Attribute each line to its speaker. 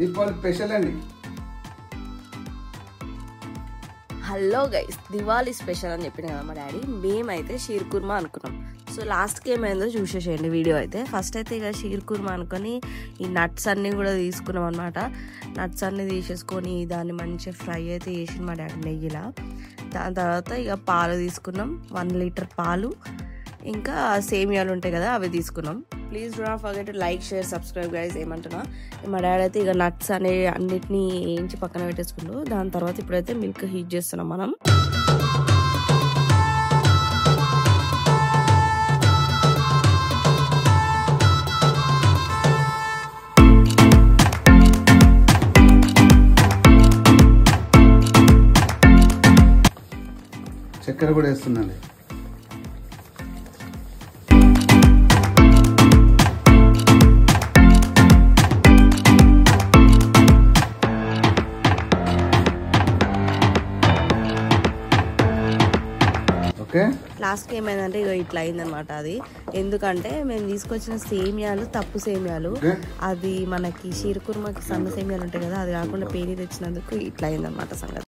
Speaker 1: Deepavali special అండి.
Speaker 2: Hello guys, Diwali special అని చెప్పిన కదా మా డాడీ. మేమైతే షీర్ కుర్మా అనుకున్నాం. సో లాస్ట్కి ఏమైందో చూసేసేయండి వీడియో అయితే. ఫస్ట్ అయితే ఇక షీర్ కుర్మా అనుకొని ఈ నట్స్ అన్నీ కూడా తీసుకున్నాం అనమాట. నట్స్ అన్నీ తీసేసుకొని దాన్ని మంచిగా ఫ్రై అయితే చేసింది మా డాడీ నెయ్యిలా. దాని తర్వాత ఇక పాలు తీసుకున్నాం, 1 లీటర్ పాలు, ఇంకా సేమియాలు ఉంటాయి కదా అవి తీసుకున్నాం. Please do not forget to like, share, subscribe guys. ఏమంటున్నా, మా డాడీ అయితే ఇక నట్స్ అనే అన్నిటినీ వేయించి పక్కన పెట్టేసుకుంటూ దాని తర్వాత ఇప్పుడైతే మిల్క్ హీట్ చేస్తున్నాం మనం.
Speaker 1: చక్కెర కూడా వేస్తున్నాండి.
Speaker 2: లాస్ట్కి ఏమైందంటే ఇక ఇట్లా అయిందనమాట. అది ఎందుకంటే మేము తీసుకొచ్చిన సేమియాలు తప్పు సేమియాలు, అది మనకి షీర్ కుర్మాకి సన్న సేమియాలు ఉంటాయి కదా, అది కాకుండా పేరు తెచ్చినందుకు ఇట్లా అయిందనమాట సంగతి.